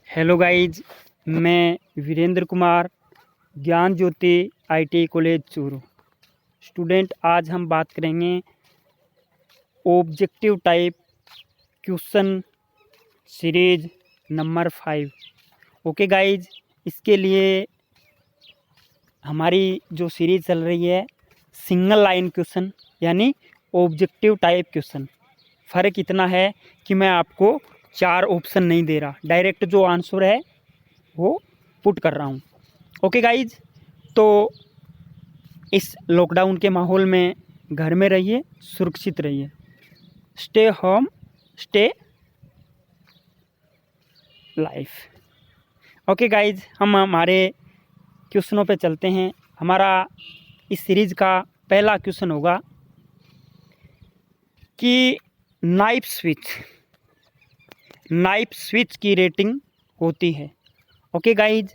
Hello guys, मैं वीरेंद्र कुमार, ज्ञान ज्योति ITI college Churu student. आज हम बात करेंगे objective type question series number 5। Okay guys, इसके लिए हमारी जो सीरीज चल रही है सिंगल लाइन क्वेश्चन यानी ऑब्जेक्टिव टाइप क्वेश्चन। फ़र्क इतना है कि मैं आपको 4 ऑप्शन नहीं दे रहा, डायरेक्ट जो आंसर है वो पुट कर रहा हूँ। ओके गाइज, तो इस लॉकडाउन के माहौल में घर में रहिए, सुरक्षित रहिए। Stay home stay life. Okay guys, हम हमारे क्वेश्चनों पे चलते हैं। हमारा इस सीरीज़ का पहला क्वेश्चन होगा कि नाइफ स्विच की रेटिंग होती है। ओके गाइज,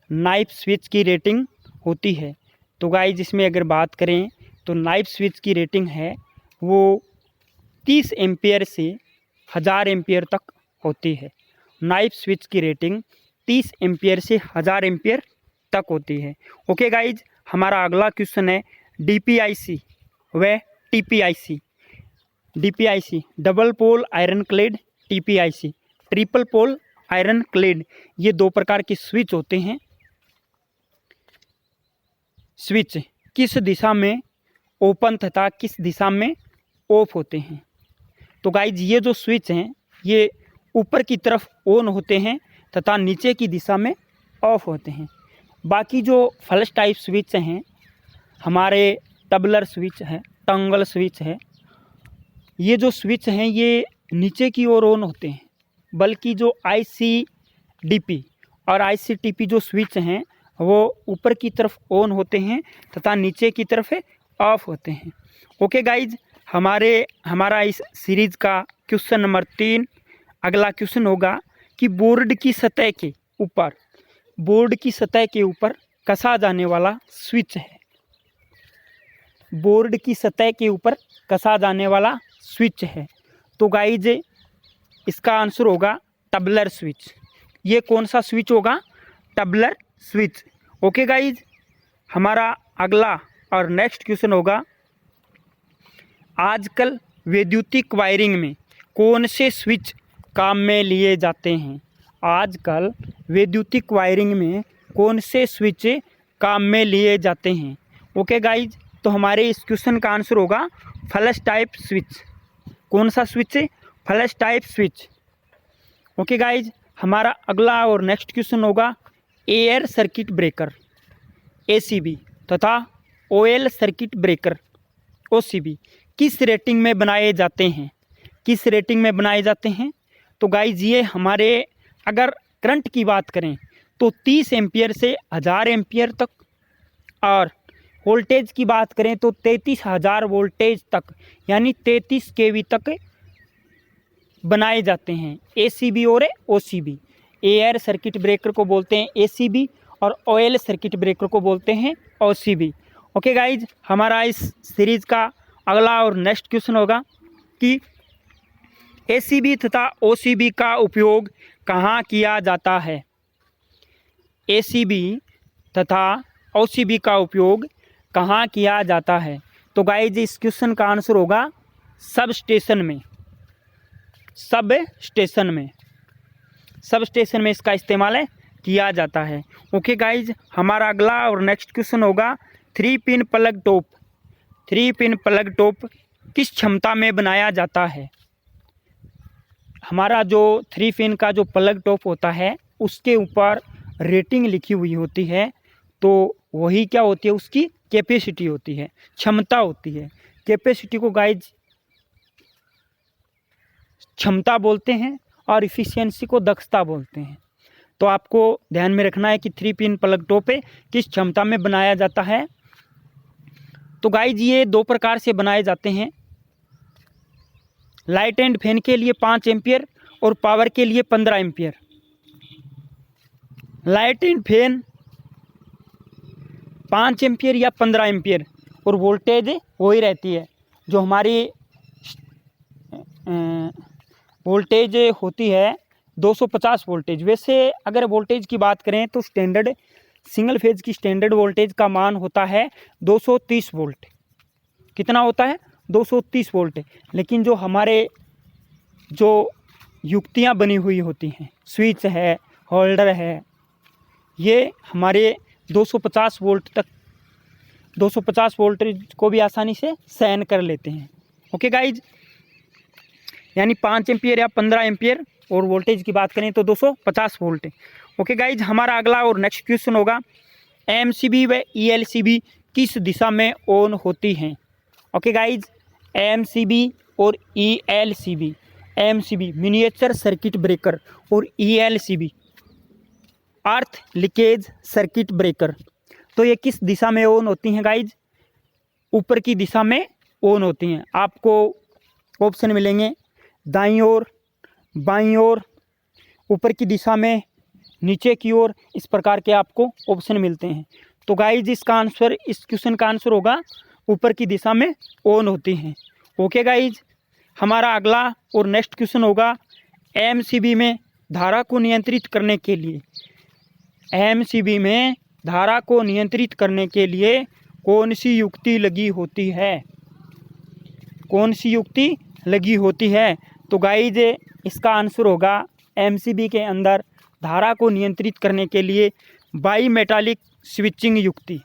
नाइफ स्विच की रेटिंग होती है। तो गाइज इसमें अगर बात करें तो नाइफ स्विच की रेटिंग है वो 30 एम्पियर से 1000 एम्पियर तक होती है। नाइफ स्विच की रेटिंग 30 एम्पियर से 1000 एम्पियर तक होती है। ओके गाइज, हमारा अगला क्वेश्चन है DPIC व TPIC। DPIC double pole iron clad, TPIC triple pole iron clad, ये 2 प्रकार के स्विच होते हैं। स्विच किस दिशा में ओपन तथा किस दिशा में ऑफ होते हैं। तो गाइज ये जो स्विच हैं ये ऊपर की तरफ ऑन होते हैं तथा नीचे की दिशा में ऑफ होते हैं। बाकी जो फ्लश टाइप स्विच हैं, हमारे टबलर स्विच है, टंगल स्विच है, ये जो स्विच हैं ये नीचे की ओर ऑन होते हैं। बल्कि जो ICDP और ICTP जो स्विच हैं वो ऊपर की तरफ ऑन होते हैं तथा नीचे की तरफ ऑफ होते हैं। ओके गाइज, हमारा इस सीरीज़ का क्वेश्चन नंबर 3 अगला क्वेश्चन होगा कि बोर्ड की सतह के ऊपर कसा जाने वाला स्विच है। बोर्ड की सतह के ऊपर कसा जाने वाला स्विच है। तो गाइज इसका आंसर होगा टबलर स्विच। ये कौन सा स्विच होगा? टबलर स्विच। ओके गाइज, हमारा अगला और नेक्स्ट क्वेश्चन होगा आजकल वैद्युतिक वायरिंग में कौन से स्विच काम में लिए जाते हैं। आजकल वैद्युतिक वायरिंग में कौन से स्विच काम में लिए जाते हैं। ओके गाइज, तो हमारे इस क्वेश्चन का आंसर होगा फ्लैश टाइप स्विच। कौन सा switch? Flash type switch. Okay guys, हमारा अगला और नेक्स्ट क्वेश्चन होगा एयर सर्किट ब्रेकर ACB तथा ऑयल सर्किट ब्रेकर OCB किस रेटिंग में बनाए जाते हैं। किस रेटिंग में बनाए जाते हैं? तो गाइज ये हमारे अगर करंट की बात करें तो 30 एम्पियर से 1000 एम्पियर तक, और वोल्टेज की बात करें तो 33000 वोल्टेज तक यानी 33 kV तक बनाए जाते हैं। ACB और OCB। एयर सर्किट ब्रेकर को बोलते हैं ACB और ऑयल सर्किट ब्रेकर को बोलते हैं OCB। ओके गाइज, हमारा इस सीरीज़ का अगला और नेक्स्ट क्वेश्चन होगा कि ACB तथा OCB का उपयोग कहाँ किया जाता है। ACB तथा OCB का उपयोग कहाँ किया जाता है। तो गाइज इस क्वेश्चन का आंसर होगा सब स्टेशन में इसका इस्तेमाल किया जाता है। ओके गाइज, हमारा अगला और नेक्स्ट क्वेश्चन होगा 3 पिन प्लग टॉप किस क्षमता में बनाया जाता है। हमारा जो 3 पिन का जो प्लग टॉप होता है उसके ऊपर रेटिंग लिखी हुई होती है, तो वही क्या होती है, उसकी कैपेसिटी होती है, क्षमता होती है। कैपेसिटी को गाइज क्षमता बोलते हैं और इफ़िशियंसी को दक्षता बोलते हैं। तो आपको ध्यान में रखना है कि 3 पिन प्लग टॉप किस क्षमता में बनाया जाता है। तो गाइज ये 2 प्रकार से बनाए जाते हैं। लाइट एंड फैन के लिए 5 एम्पियर और पावर के लिए 15 ampere. Light and fan 5 ampere या 15 एम्पियर और वोल्टेज वही रहती है। जो हमारी वोल्टेज होती है 250 वोल्टेज। वैसे अगर वोल्टेज की बात करें तो स्टैंडर्ड सिंगल फेज की स्टैंडर्ड वोल्टेज का मान होता है 230 वोल्ट। कितना होता है? 230 वोल्ट। लेकिन जो हमारे जो युक्तियाँ बनी हुई होती हैं, स्विच है, होल्डर है, ये हमारे 250 वोल्ट तक 250 वोल्टेज को भी आसानी से सहन कर लेते हैं। ओके गाइज, यानी 5 एम्पियर या 15 एम्पियर, और वोल्टेज की बात करें तो 250 वोल्ट। ओके गाइज, हमारा अगला और नेक्स्ट क्वेश्चन होगा, एमसीबी व ईएलसीबी किस दिशा में ऑन होती हैं? ओके गाइज, एमसीबी और ELCB, MCB miniature circuit breaker और ELCB earth leakage circuit breaker, तो ये किस दिशा में ऑन होती हैं गाइज? ऊपर की दिशा में ऑन होती हैं। आपको ऑप्शन मिलेंगे दाईं ओर, बाईं ओर, ऊपर की दिशा में, नीचे की ओर, इस प्रकार के आपको ऑप्शन मिलते हैं। तो गाइज इसका आंसर, इस क्वेश्चन का आंसर होगा ऊपर की दिशा में ऑन होती हैं। ओके गाइज, हमारा अगला और नेक्स्ट क्वेश्चन होगा, एमसीबी में धारा को नियंत्रित करने के लिए, एमसीबी में धारा को नियंत्रित करने के लिए कौन सी युक्ति लगी होती है? कौन सी युक्ति लगी होती है? तो गाइज इसका आंसर होगा, एमसीबी के अंदर धारा को नियंत्रित करने के लिए बाईमेटालिक स्विचिंग युक्ति,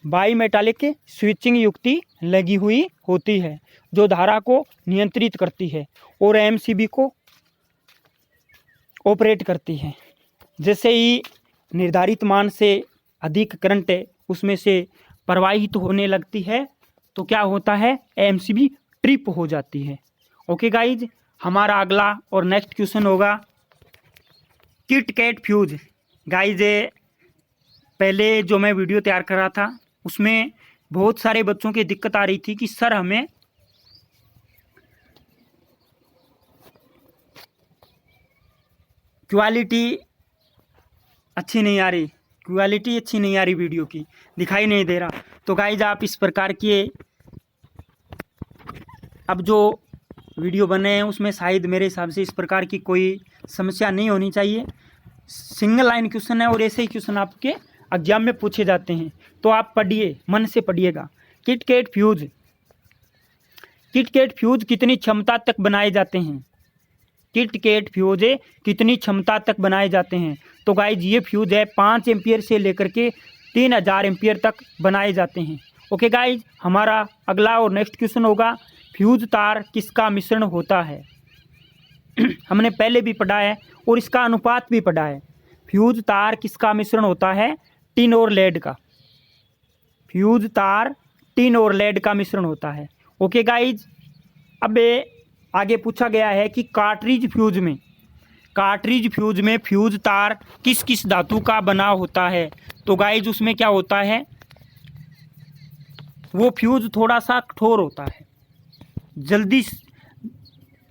बाईमेटालिक स्विचिंग युक्ति लगी हुई होती है, जो धारा को नियंत्रित करती है और एमसीबी को ऑपरेट करती है। जैसे ही निर्धारित मान से अधिक करंट उसमें से प्रवाहित होने लगती है तो क्या होता है? एमसीबी ट्रिप हो जाती है। ओके गाइज, हमारा अगला और नेक्स्ट क्वेश्चन होगा, किट कैट फ्यूज। गाइज पहले जो मैं वीडियो तैयार कर रहा था उसमें बहुत सारे बच्चों की दिक्कत आ रही थी कि सर हमें क्वालिटी अच्छी नहीं आ रही, क्वालिटी अच्छी नहीं आ रही, वीडियो की दिखाई नहीं दे रहा। तो गाइज आप इस प्रकार के अब जो वीडियो बने हैं उसमें शायद मेरे हिसाब से इस प्रकार की कोई समस्या नहीं होनी चाहिए। सिंगल लाइन क्वेश्चन है और ऐसे ही क्वेश्चन आपके एग्जाम में पूछे जाते हैं, तो आप पढ़िए, मन से पढ़िएगा। Kit kat fuse, kit kat fuse कितनी क्षमता तक बनाए जाते हैं? किट कैट फ्यूज कितनी क्षमता तक बनाए जाते हैं? तो गाइज ये फ्यूज है 5 एम्पियर से लेकर के 3000 एम्पियर तक बनाए जाते हैं। ओके गाइज, हमारा अगला और नेक्स्ट क्वेश्चन होगा, फ्यूज तार किसका मिश्रण होता है? हमने पहले भी पढ़ा है और इसका अनुपात भी पढ़ा है। फ्यूज तार किसका मिश्रण होता है? टिन और लेड का। फ्यूज तार टिन और लेड का मिश्रण होता है। ओके गाइज, अब आगे पूछा गया है कि कार्ट्रिज फ्यूज में, कार्ट्रिज फ्यूज में फ्यूज तार किस किस धातु का बना होता है? तो गाइज उसमें क्या होता है, वो फ्यूज थोड़ा सा कठोर होता है,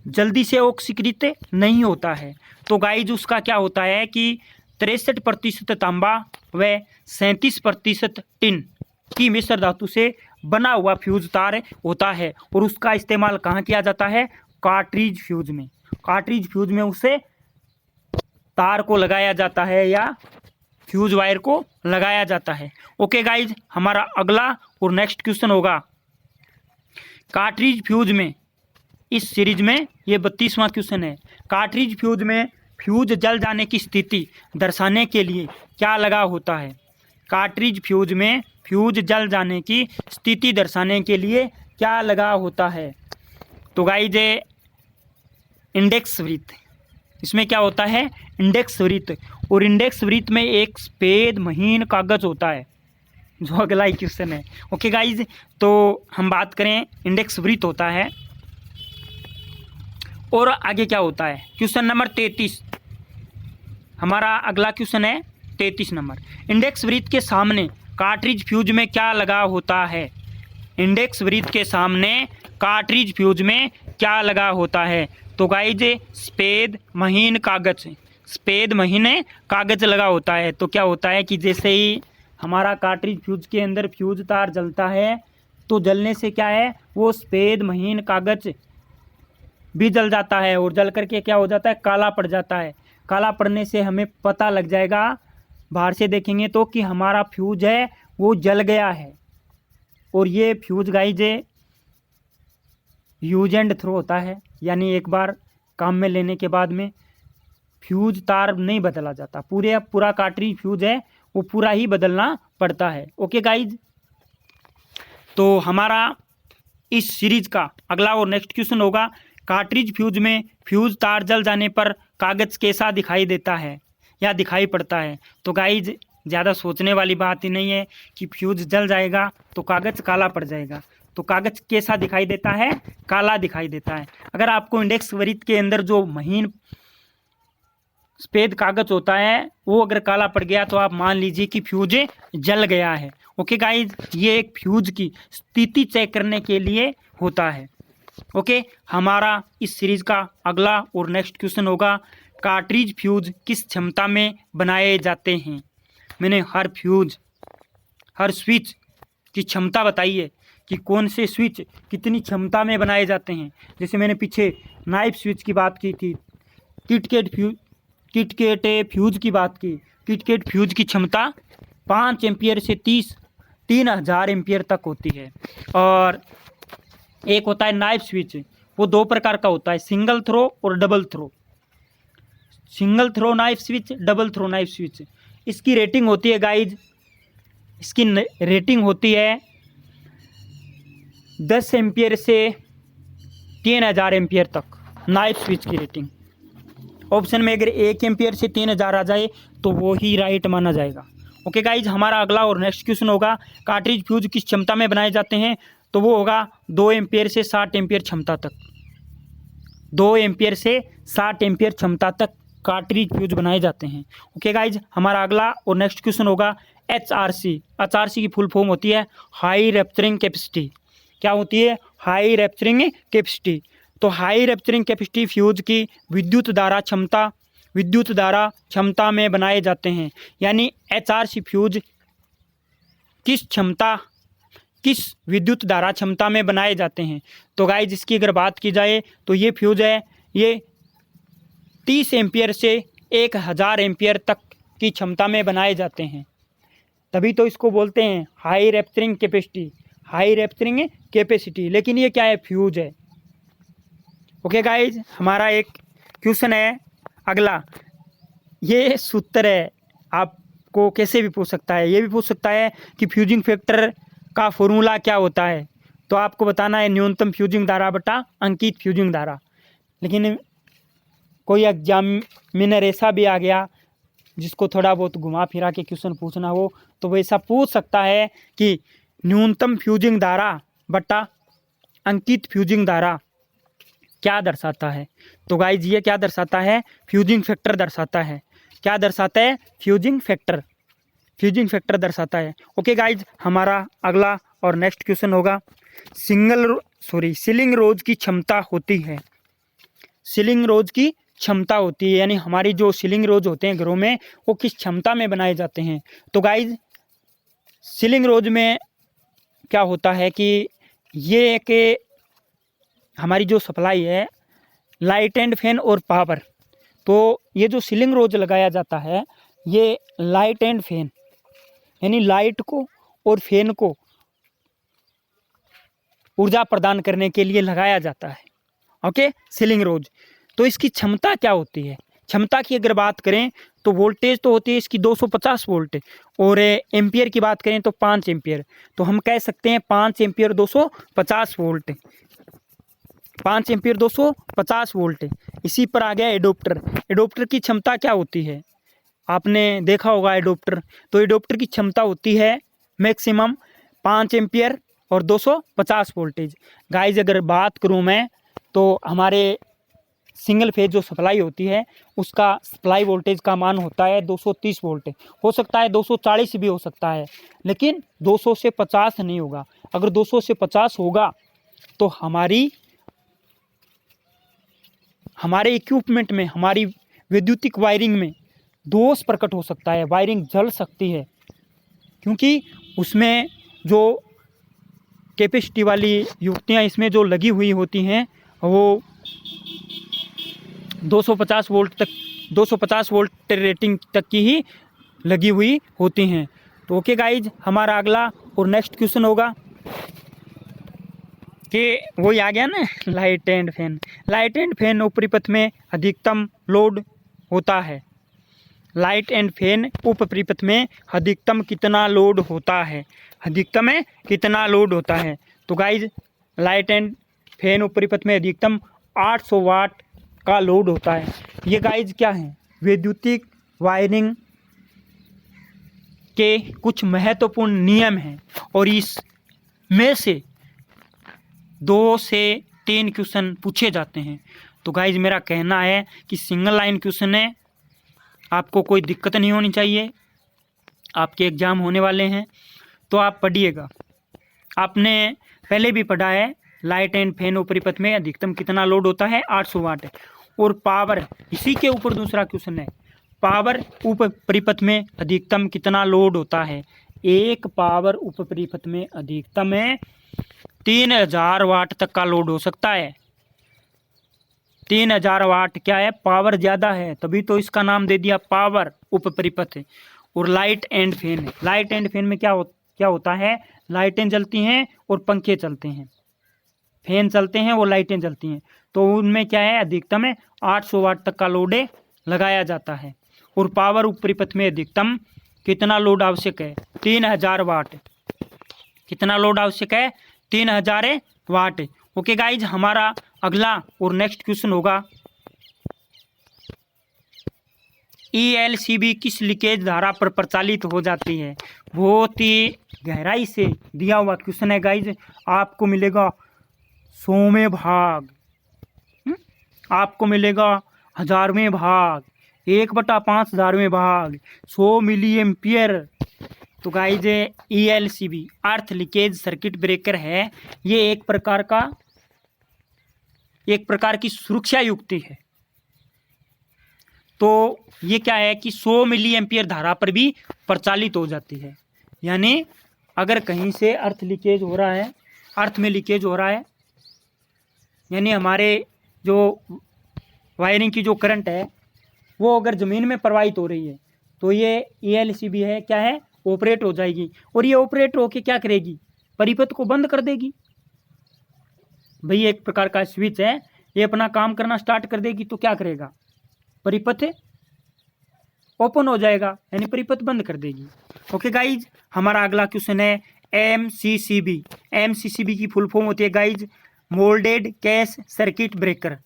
जल्दी से ऑक्सीकृत नहीं होता है। तो गाइज उसका क्या होता है कि 63% तांबा व 37% टिन की मिश्र धातु से बना हुआ फ्यूज तार होता है, और उसका इस्तेमाल कहाँ किया जाता है? कार्ट्रिज फ्यूज में। कार्ट्रिज फ्यूज में उसे तार को लगाया जाता है या फ्यूज वायर को लगाया जाता है। ओके गाइज, हमारा अगला और नेक्स्ट क्वेश्चन होगा, कार्ट्रिज फ्यूज में, इस सीरीज में ये 32वां क्वेश्चन है। कार्ट्रिज फ्यूज में फ्यूज जल जाने की स्थिति दर्शाने के लिए क्या लगा होता है? कार्ट्रिज फ्यूज में फ्यूज जल जाने की स्थिति दर्शाने के लिए क्या लगा होता है? तो गाइज इंडेक्स वृत्त, इसमें क्या होता है? इंडेक्स वृत्त, और इंडेक्स वृत्त में एक सफेद महीन कागज होता है, जो अगला ही क्वेश्चन है। ओके गाइज, तो हम बात करें इंडेक्स वृत्त होता है, और आगे क्या होता है? क्वेश्चन नंबर 33, हमारा अगला क्वेश्चन है 33 नंबर। इंडेक्स वृत्त के सामने कार्ट्रिज फ्यूज में क्या लगा होता है? इंडेक्स वृत्त के सामने कार्ट्रिज फ्यूज में क्या लगा होता है? तो गाइज सफेद महीन कागज, सफेद महीन कागज लगा होता है। तो क्या होता है कि जैसे ही हमारा कार्ट्रिज फ्यूज के अंदर फ्यूज तार जलता है तो जलने से क्या है, वो सफेद महीन कागज भी जल जाता है और जल करके क्या हो जाता है, काला पड़ जाता है। काला पड़ने से हमें पता लग जाएगा, बाहर से देखेंगे तो, कि हमारा फ्यूज है वो जल गया है। और ये fuse guys use and throw होता है, यानी एक बार काम में लेने के बाद में फ्यूज तार नहीं बदला जाता, पूरा कार्ट्रिज फ्यूज है वो पूरा ही बदलना पड़ता है। ओके गाइज, तो हमारा इस सीरीज का अगला और नेक्स्ट क्वेश्चन होगा, कार्ट्रिज फ्यूज में फ्यूज तार जल जाने पर कागज़ कैसा दिखाई देता है या दिखाई पड़ता है। तो गाइज ज़्यादा सोचने वाली बात ही नहीं है कि फ्यूज जल जाएगा तो कागज़ काला पड़ जाएगा। तो कागज़ कैसा दिखाई देता है, काला दिखाई देता है। अगर आपको इंडेक्स वृत्त के अंदर जो महीन सफ़ेद कागज़ होता है वो अगर काला पड़ गया तो आप मान लीजिए कि फ्यूज जल गया है। ओके गाइज, ये एक फ्यूज की स्थिति चेक करने के लिए होता है। ओके, हमारा इस सीरीज का अगला और नेक्स्ट क्वेश्चन होगा, कार्ट्रिज फ्यूज किस क्षमता में बनाए जाते हैं। मैंने हर फ्यूज, हर स्विच की क्षमता बताई है कि कौन से स्विच कितनी क्षमता में बनाए जाते हैं। जैसे मैंने पीछे नाइफ स्विच की बात की थी, किटकैट फ्यूज की बात की। किटकैट फ्यूज की क्षमता 5 एम्पियर से 3000 एम्पियर तक होती है। और एक होता है नाइफ स्विच, वो 2 प्रकार का होता है, सिंगल थ्रो और double throw. Single throw knife switch, double throw knife switch. इसकी रेटिंग होती है गाइज, इसकी रेटिंग होती है 10 एम्पियर से 3000 एम्पियर तक नाइफ स्विच की रेटिंग। ऑप्शन में अगर 1 एम्पियर से 3000 आ जाए तो वो ही राइट माना जाएगा। ओके गाइज, हमारा अगला और नेक्स्ट क्वेश्चन होगा, कार्ट्रिज फ्यूज किस क्षमता में बनाए जाते हैं। तो वो होगा 2 एम्पियर से 60 एम्पियर क्षमता तक। 2 एम्पियर से 60 एम्पियर क्षमता तक कार्ट्रिज फ्यूज बनाए जाते हैं। ओके गाइज, हमारा अगला और नेक्स्ट क्वेश्चन होगा, HRC। HRC की फुल फॉर्म होती है हाई रैप्चरिंग कैपेसिटी। क्या होती है, हाई रैप्चरिंग कैपेसिटी। तो हाई रैप्चरिंग कैपेसिटी फ्यूज की विद्युत धारा क्षमता में बनाए जाते हैं। यानी HRC फ्यूज किस विद्युत धारा क्षमता में बनाए जाते हैं। तो गाइज इसकी अगर बात की जाए तो ये फ्यूज है, ये 30 एम्पियर से 1000 एम्पियर तक की क्षमता में बनाए जाते हैं। तभी तो इसको बोलते हैं हाई रैप्चरिंग कैपेसिटी। लेकिन ये क्या है, फ्यूज है। ओके गाइज, हमारा एक क्वेश्चन है अगला, ये सूत्र है, आपको कैसे भी पूछ सकता है। ये भी पूछ सकता है कि फ्यूजिंग फैक्टर का फॉर्मूला क्या होता है। तो आपको बताना है न्यूनतम फ्यूजिंग धारा बटा अंकित फ्यूजिंग धारा। लेकिन कोई एग्जामिनर ऐसा भी आ गया जिसको थोड़ा बहुत घुमा फिरा के क्वेश्चन पूछना हो तो वो ऐसा पूछ सकता है कि न्यूनतम फ्यूजिंग धारा बटा अंकित फ्यूजिंग धारा क्या दर्शाता है। तो गाइज ये क्या दर्शाता है, फ्यूजिंग फैक्टर दर्शाता है। क्या दर्शाता है, फ्यूजिंग फैक्टर दर्शाता है। ओके गाइज, हमारा अगला और नेक्स्ट क्वेश्चन होगा, सीलिंग रोज की क्षमता होती है। सीलिंग रोज की क्षमता होती है, यानी हमारी जो सीलिंग रोज होते हैं घरों में वो किस क्षमता में बनाए जाते हैं। तो गाइज सीलिंग रोज में क्या होता है कि ये एक हमारी जो सप्लाई है लाइट एंड फैन और पावर, तो ये जो सीलिंग रोज लगाया जाता है ये लाइट एंड फैन यानी लाइट को और फैन को ऊर्जा प्रदान करने के लिए लगाया जाता है। ओके, सीलिंग रोज। तो इसकी क्षमता क्या होती है, क्षमता की अगर बात करें तो वोल्टेज तो होती है इसकी 250 वोल्ट और एम्पियर की बात करें तो 5 एम्पियर। तो हम कह सकते हैं 5 एम्पियर 250 वोल्ट, 5 एम्पियर 250 वोल्ट। इसी पर आ गया एडोप्टर। एडोप्टर की क्षमता क्या होती है, आपने देखा होगा एडोप्टर। तो एडोप्टर की क्षमता होती है मैक्सिमम 5 एम्पियर और 250 वोल्टेज। गाइज अगर बात करूं मैं तो हमारे सिंगल फेज जो सप्लाई होती है उसका सप्लाई वोल्टेज का मान होता है 230 वोल्ट। हो सकता है 240 भी हो सकता है, लेकिन 200 से 50 नहीं होगा। अगर 200 से 50 होगा तो हमारे इक्विपमेंट में, हमारी विद्युतिक वायरिंग में दोष प्रकट हो सकता है, वायरिंग जल सकती है, क्योंकि उसमें जो कैपेसिटी वाली युक्तियाँ इसमें जो लगी हुई होती हैं वो 250 वोल्ट तक 250 वोल्ट रेटिंग तक की ही लगी हुई होती हैं। तो ओके गाइज, हमारा अगला और नेक्स्ट क्वेश्चन होगा कि वही आ गया ना, light and fan. Light and fan ऊपरी पथ में अधिकतम लोड होता है। लाइट एंड फैन ऊपरी पथ में अधिकतम कितना लोड होता है? अधिकतम में कितना लोड होता है? तो गाइज, लाइट एंड फैन ऊपरी पथ में अधिकतम 800 वाट का लोड होता है। ये गाइज क्या है? वैद्युतिक वायरिंग के कुछ महत्वपूर्ण नियम हैं और इस में से 2 से 3 क्वेश्चन पूछे जाते हैं। तो गाइज, मेरा कहना है कि सिंगल लाइन क्वेश्चन है, आपको कोई दिक्कत नहीं होनी चाहिए। आपके एग्ज़ाम होने वाले हैं तो आप पढ़िएगा। आपने पहले भी पढ़ा है, लाइट एंड फैन ऊपरी पथ में अधिकतम कितना लोड होता है? 800 वाट है। और पावर, इसी के ऊपर दूसरा क्वेश्चन है, पावर ऊपरी पथ में अधिकतम कितना लोड होता है? एक पावर ऊपरी पथ में अधिकतम है 3000 वाट तक का लोड हो सकता है। 3000 वाट क्या है? पावर ज़्यादा है, तभी तो इसका नाम दे दिया पावर ऊपरी पथ। और लाइट एंड फैन है। लाइट एंड फैन में क्या होता है? लाइटें जलती हैं और पंखे चलते हैं, फैन चलते हैं और लाइटें जलती हैं। तो उनमें क्या है? अधिकतम है 800 वाट तक का लोड लगाया जाता है। और पावर ऊपरी पथ में अधिकतम कितना लोड आवश्यक है? 3000 वाट। कितना लोड आवश्यक है? 3000 वाट। ओके गाइज, हमारा अगला और नेक्स्ट क्वेश्चन होगा, ELCB किस लीकेज धारा पर प्रचालित हो जाती है? बहुत ही गहराई से दिया हुआ क्वेश्चन है गाइज। आपको मिलेगा 100वें भाग, आपको मिलेगा 1000वें भाग, 1/5000वें भाग, 100 मिली एम्पियर। तो गाइज, ELCB अर्थ लीकेज सर्किट ब्रेकर है। ये एक प्रकार की सुरक्षा युक्ति है। तो ये क्या है कि 100 मिली एम्पियर धारा पर भी प्रचालित हो जाती है। यानी अगर कहीं से अर्थ लीकेज हो रहा है, अर्थ में लीकेज हो रहा है, यानी हमारे जो वायरिंग की जो करंट है वो अगर ज़मीन में प्रवाहित हो रही है, तो ये ELCB है, क्या है? ऑपरेट हो जाएगी। और ये ऑपरेट होके क्या करेगी? परिपथ को बंद कर देगी। भाई, एक प्रकार का स्विच है, ये अपना काम करना स्टार्ट कर देगी तो क्या करेगा? परिपथ ओपन हो जाएगा, यानी परिपथ बंद कर देगी। ओके गाइज, हमारा अगला क्वेश्चन है MCCB। MCCB की फुल फॉर्म होती है guys moulded cash circuit breaker.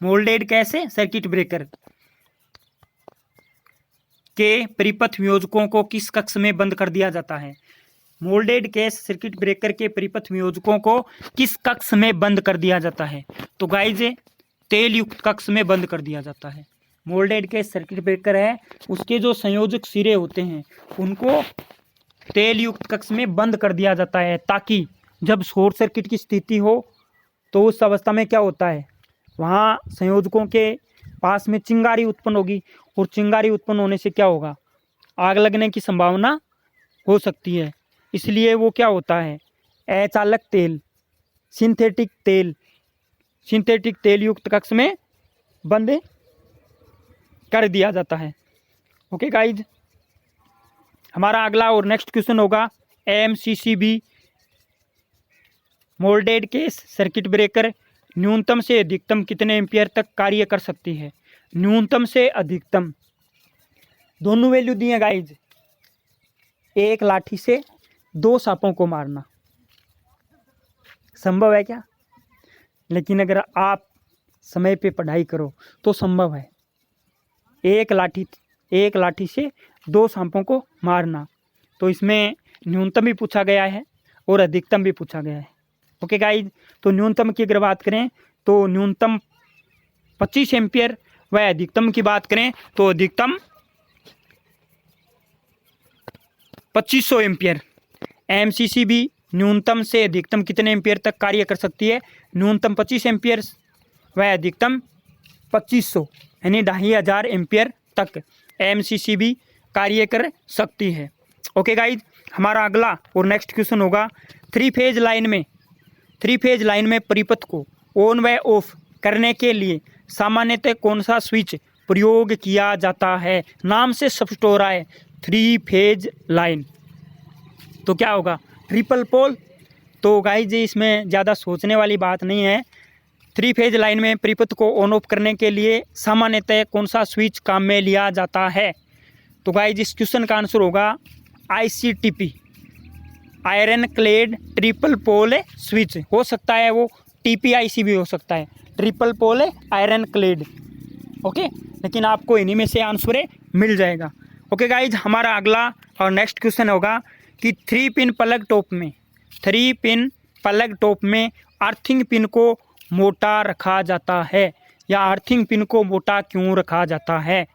Moulded cash circuit breaker के परिपथ वियोजकों को किस कक्ष में बंद कर दिया जाता है? मोल्डेड कैश सर्किट ब्रेकर के परिपथ वियोजकों को किस कक्ष में बंद कर दिया जाता है? तो गाइज, तेल युक्त कक्ष में बंद कर दिया जाता है। मोल्डेड कैश सर्किट ब्रेकर है, उसके जो संयोजक सिरे होते हैं उनको तेल युक्त कक्ष में बंद कर दिया जाता है, ताकि जब शॉर्ट सर्किट की स्थिति हो तो उस अवस्था में क्या होता है? वहाँ संयोजकों के पास में चिंगारी उत्पन्न होगी, और चिंगारी उत्पन्न होने से क्या होगा? आग लगने की संभावना हो सकती है। इसलिए वो क्या होता है? अचालक तेल, सिंथेटिक तेल युक्त कक्ष में बंद कर दिया जाता है। ओके गाइज, हमारा अगला और नेक्स्ट क्वेश्चन होगा MCCB moulded case circuit breaker न्यूनतम से अधिकतम कितने एम्पियर तक कार्य कर सकती है? न्यूनतम से अधिकतम दोनों वैल्यू दी है गाइज। एक लाठी से 2 सांपों को मारना संभव है क्या? लेकिन अगर आप समय पे पढ़ाई करो तो संभव है। एक लाठी से 2 सांपों को मारना। तो इसमें न्यूनतम भी पूछा गया है और अधिकतम भी पूछा गया है। ओके गाइज, तो न्यूनतम की अगर बात करें तो न्यूनतम 25 एम्पियर व अधिकतम की बात करें तो अधिकतम 2500 एम्पियर। MCCB न्यूनतम से अधिकतम कितने एम्पियर तक कार्य कर सकती है? न्यूनतम 25 एम्पियर व अधिकतम 2500 यानी 2500 एम्पियर तक MCCB कार्य कर सकती है। ओके गाइज, हमारा अगला और नेक्स्ट क्वेश्चन होगा, थ्री फेज लाइन में परिपथ को ऑन व ऑफ करने के लिए सामान्यतः कौन सा स्विच प्रयोग किया जाता है? नाम से स्पष्ट हो रहा है, 3 फेज लाइन। तो क्या होगा? Triple pole. तो गाइज इसमें ज़्यादा सोचने वाली बात नहीं है। 3 फेज लाइन में परिपथ को ऑन ऑफ करने के लिए सामान्यतः कौन सा स्विच काम में लिया जाता है? तो गाइज इस क्वेश्चन का आंसर होगा ICTP, iron clad triple pole switch. हो सकता है वो TPIC भी हो सकता है, triple pole iron clad. Okay, लेकिन आपको इन्हीं में से आंसर मिल जाएगा। ओके गाइज, हमारा अगला और नेक्स्ट क्वेश्चन होगा कि 3 पिन प्लग टॉप में अर्थिंग पिन को मोटा रखा जाता है, या अर्थिंग पिन को मोटा क्यों रखा जाता है?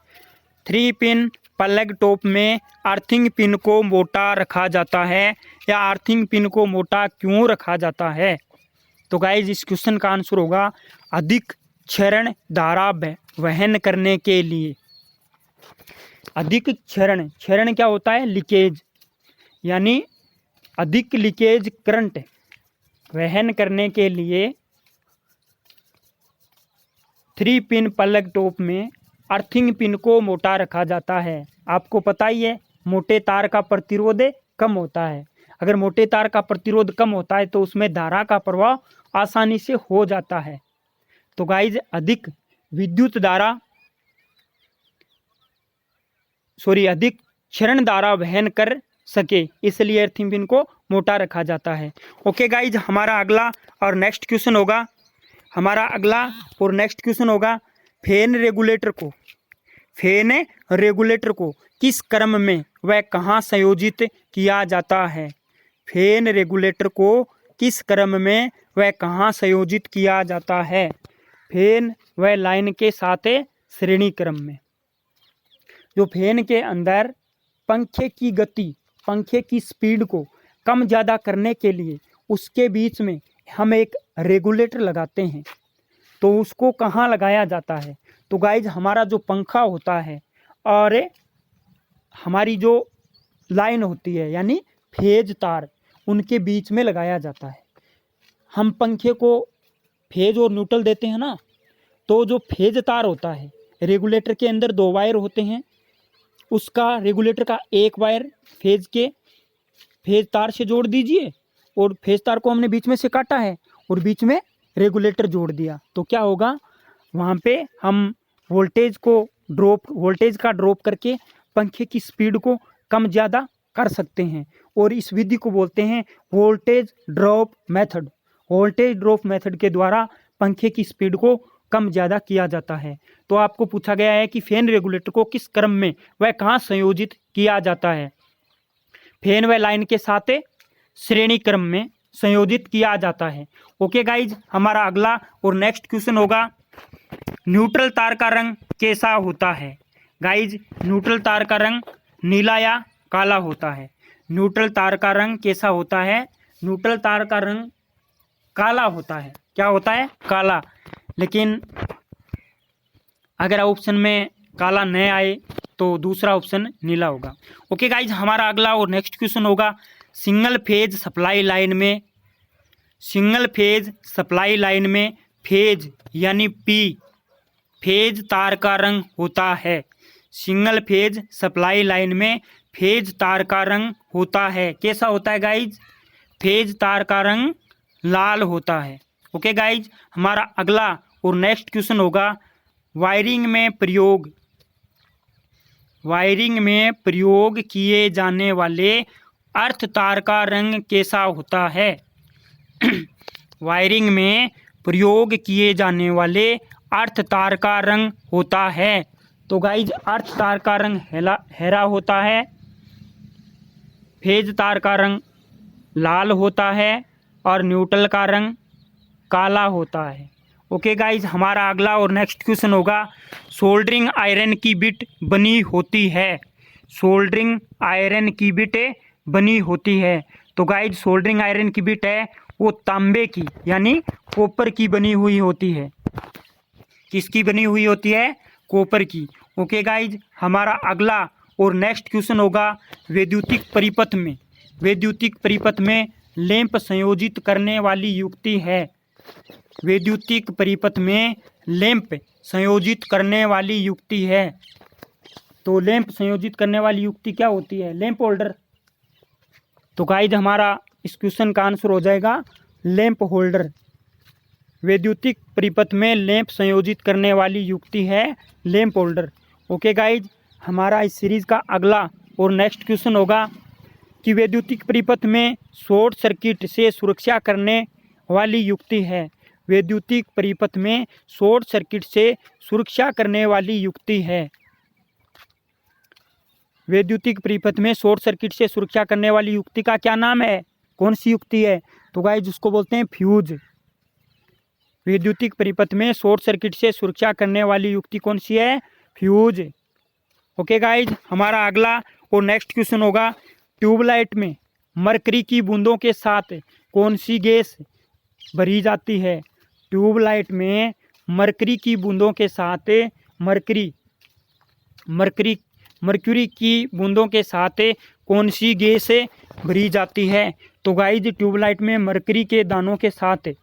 3 पिन प्लग टॉप में अर्थिंग पिन को मोटा रखा जाता है, या अर्थिंग पिन को मोटा क्यों रखा जाता है? तो गाइज इस क्वेश्चन का आंसर होगा अधिक क्षरण धारा वहन करने के लिए। अधिक क्षरण क्या होता है? लीकेज, यानी अधिक लीकेज करंट वहन करने के लिए 3 पिन प्लग टॉप में अर्थिंग पिन को मोटा रखा जाता है। आपको पता ही है, मोटे तार का प्रतिरोध कम होता है। अगर मोटे तार का प्रतिरोध कम होता है तो उसमें धारा का प्रवाह आसानी से हो जाता है। तो गाइज अधिक क्षरण धारा वहन कर सके, इसलिए अर्थिंग पिन को मोटा रखा जाता है। ओके गाइज, हमारा अगला और नेक्स्ट क्वेश्चन होगा फैन रेगुलेटर को किस क्रम में वह कहाँ संयोजित किया जाता है? फैन रेगुलेटर को किस क्रम में वह कहाँ संयोजित किया जाता है? फैन व लाइन के साथ श्रेणी क्रम में। जो फैन के अंदर पंखे की स्पीड को कम ज़्यादा करने के लिए उसके बीच में हम एक रेगुलेटर लगाते हैं, तो उसको कहाँ लगाया जाता है? तो गाइज हमारा जो पंखा होता है और हमारी जो लाइन होती है यानी फेज तार, उनके बीच में लगाया जाता है। हम पंखे को फेज और न्यूट्रल देते हैं ना, तो जो फेज तार होता है, रेगुलेटर के अंदर 2 वायर होते हैं, उसका रेगुलेटर का एक वायर फेज तार से जोड़ दीजिए, और फेज तार को हमने बीच में से काटा है और बीच में रेगुलेटर जोड़ दिया, तो क्या होगा? वहाँ पे हम वोल्टेज का ड्रॉप करके पंखे की स्पीड को कम ज़्यादा कर सकते हैं, और इस विधि को बोलते हैं voltage drop method. Voltage drop method के द्वारा पंखे की स्पीड को कम ज़्यादा किया जाता है। तो आपको पूछा गया है कि फैन रेगुलेटर को किस क्रम में वह कहाँ संयोजित किया जाता है? फैन व लाइन के साथ श्रेणी क्रम में संयोजित किया जाता है। ओके गाइज, हमारा अगला और नेक्स्ट क्वेश्चन होगा न्यूट्रल तार का रंग कैसा होता है? गाइज न्यूट्रल तार का रंग नीला या काला होता है। न्यूट्रल तार का रंग कैसा होता है? न्यूट्रल तार का रंग काला होता है। क्या होता है? काला। लेकिन अगर ऑप्शन में काला न आए तो दूसरा ऑप्शन नीला होगा। ओके गाइज, हमारा अगला और नेक्स्ट क्वेश्चन होगा सिंगल फेज सप्लाई लाइन में फेज यानी P फेज तार का रंग होता है। सिंगल फेज सप्लाई लाइन में फेज तार का रंग होता है। कैसा होता है गाइज? फेज तार का रंग लाल होता है। ओके गाइज, हमारा अगला और नेक्स्ट क्वेश्चन होगा वायरिंग में प्रयोग किए जाने वाले अर्थ तार का रंग कैसा होता है? वायरिंग में प्रयोग किए जाने वाले अर्थ तार का रंग होता है। तो गाइज अर्थ तार का रंग हरा होता है, फेज तार का रंग लाल होता है, और न्यूट्रल का रंग काला होता है। ओके गाइज, हमारा अगला और नेक्स्ट क्वेश्चन होगा सोल्डरिंग आयरन की बिट बनी होती है। सोल्डरिंग आयरन की बिट बनी होती है। तो गाइज सोल्डरिंग आयरन की बिट है वो तांबे की यानी कॉपर की बनी हुई होती है। किसकी बनी हुई होती है? कॉपर की। ओके गाइज, हमारा अगला और नेक्स्ट क्वेश्चन होगा वैद्युतिक परिपथ में लैंप संयोजित करने वाली युक्ति है। वैद्युतिक परिपथ में लैंप संयोजित करने वाली युक्ति है? तो लैंप संयोजित करने वाली युक्ति क्या होती है? Lamp holder. तो गाइज हमारा इस क्वेश्चन का आंसर हो जाएगा लैंप होल्डर। वैद्युतिक परिपथ में लैंप संयोजित करने वाली युक्ति है लैंप होल्डर। ओके गाइज, हमारा इस सीरीज़ का अगला और नेक्स्ट क्वेश्चन होगा कि वैद्युतिक परिपथ में शॉर्ट सर्किट से सुरक्षा करने वाली युक्ति है। वैद्युतिक परिपथ में शॉर्ट सर्किट से सुरक्षा करने वाली युक्ति है। वैद्युतिक परिपथ में शॉर्ट सर्किट से सुरक्षा करने वाली युक्ति का क्या नाम है? कौन सी युक्ति है? तो गाइज उसको बोलते हैं फ्यूज। वैद्युतिक परिपथ में शॉर्ट सर्किट से सुरक्षा करने वाली युक्ति कौन सी है? फ्यूज। ओके गाइज, हमारा अगला और नेक्स्ट क्वेश्चन होगा ट्यूबलाइट में मरकरी की बूंदों के साथ कौन सी गैस भरी जाती है? ट्यूबलाइट में मरकरी की बूंदों के साथ मरक्यूरी की बूंदों के साथ कौन सी गैस भरी जाती है? तो गाइज ट्यूबलाइट में मरकरी के दानों के साथ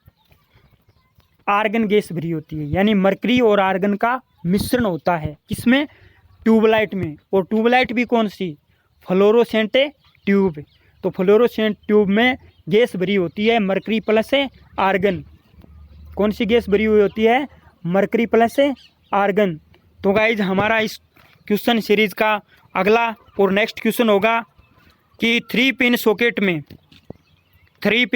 आर्गन गैस भरी होती है, यानी मरकरी और आर्गन का मिश्रण होता है। किसमें? ट्यूबलाइट में। और ट्यूबलाइट भी कौन सी? Fluorescent tube. तो फ्लोरोसेंट ट्यूब में गैस भरी होती है मरकरी प्लस आर्गन। कौन सी गैस भरी हुई होती है? Mercury plus argon. तो गाइज हमारा इस क्वेश्चन सीरीज़ का अगला और नेक्स्ट क्वेश्चन होगा कि 3 पिन सॉकेट में फेज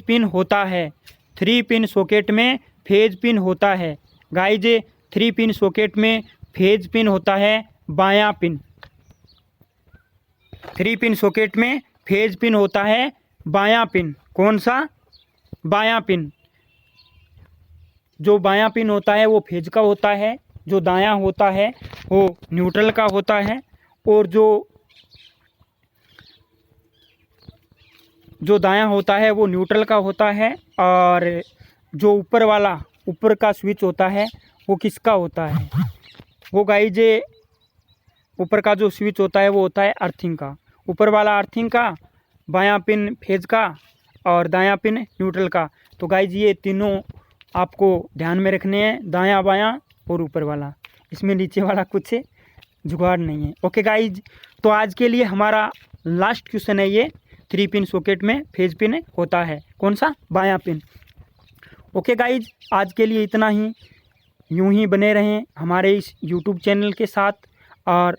पिन होता है। 3 पिन सॉकेट में फेज पिन होता है। गाइज 3 पिन सॉकेट में फेज पिन होता है बायां पिन। 3 पिन सॉकेट में फेज पिन होता है बायां पिन। कौन सा? बायां पिन। जो बायां पिन होता है वो फेज का होता है, जो दायां होता है वो न्यूट्रल का होता है, और जो दायां होता है वो न्यूट्रल का होता है, और जो ऊपर का स्विच होता है वो किसका होता है? वो गाइज ऊपर का जो स्विच होता है वो होता है अर्थिंग का। ऊपर वाला अर्थिंग का, बायां पिन फेज का और दायां पिन न्यूट्रल का। तो गाइज ये तीनों आपको ध्यान में रखने हैं, दायां बायां और ऊपर वाला। इसमें नीचे वाला कुछ जुगाड़ नहीं है। ओके गाइज, तो आज के लिए हमारा लास्ट क्वेश्चन है ये, 3 पिन सॉकेट में फेज पिन होता है कौन सा? बायां पिन। ओके गाइज, आज के लिए इतना ही। यूं ही बने रहें हमारे इस यूट्यूब चैनल के साथ, और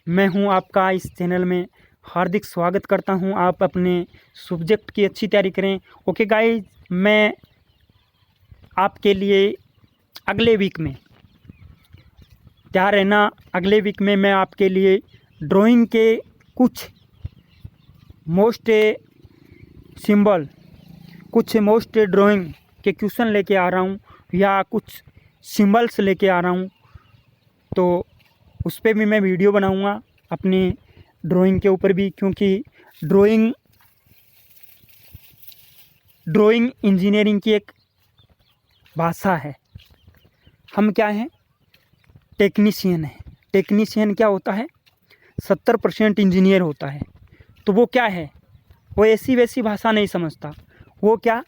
मैं हूं आपका इस चैनल में हार्दिक स्वागत करता हूं। आप अपने सब्जेक्ट की अच्छी तैयारी करें। ओके गाइज, मैं आपके लिए अगले वीक में तैयार रहना। अगले वीक में मैं आपके लिए ड्राइंग के कुछ मोस्ट ड्राइंग के क्वेश्चन लेके आ रहा हूँ, या कुछ सिंबल्स लेके आ रहा हूँ। तो उस पर भी मैं वीडियो बनाऊँगा अपनी ड्राइंग के ऊपर भी, क्योंकि ड्राइंग इंजीनियरिंग की एक भाषा है। हम क्या हैं? टेक्नीशियन है। टेक्नीशियन क्या होता है? 70% इंजीनियर होता है। तो वो क्या है? वो ऐसी वैसी भाषा नहीं समझता। वो क्या?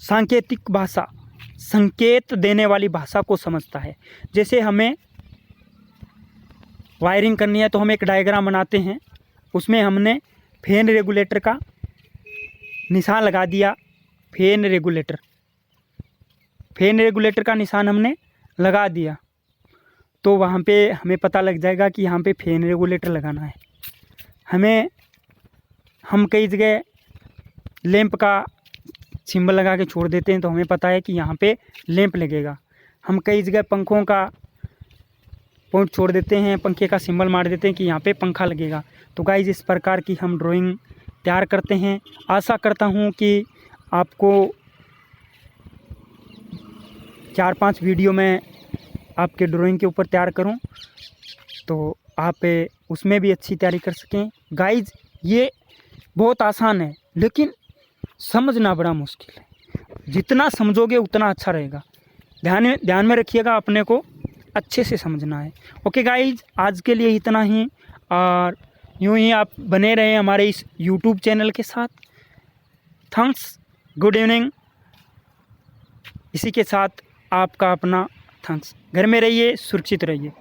सांकेतिक भाषा, संकेत देने वाली भाषा को समझता है। जैसे हमें वायरिंग करनी है तो हम एक डायग्राम बनाते हैं, उसमें हमने फैन रेगुलेटर का निशान लगा दिया। फैन रेगुलेटर का निशान हमने लगा दिया, तो वहाँ पे हमें पता लग जाएगा कि यहाँ पे फैन रेगुलेटर लगाना है। हम कई जगह लैंप का सिंबल लगा के छोड़ देते हैं, तो हमें पता है कि यहाँ पे लैंप लगेगा। हम कई जगह पंखों का पॉइंट छोड़ देते हैं, पंखे का सिंबल मार देते हैं कि यहाँ पे पंखा लगेगा। तो गाइज इस प्रकार की हम ड्राइंग तैयार करते हैं। आशा करता हूँ कि आपको 4-5 वीडियो मैं आपके ड्राइंग के ऊपर तैयार करूं, तो आप उसमें भी अच्छी तैयारी कर सकें। गाइज ये बहुत आसान है, लेकिन समझना बड़ा मुश्किल है। जितना समझोगे उतना अच्छा रहेगा। ध्यान में रखिएगा, अपने को अच्छे से समझना है। ओके गाइज, आज के लिए इतना ही, और यूँ ही आप बने रहें हमारे इस यूट्यूब चैनल के साथ। Thanks, good evening. इसी के साथ आपका अपना थैंक्स। घर में रहिए, सुरक्षित रहिए।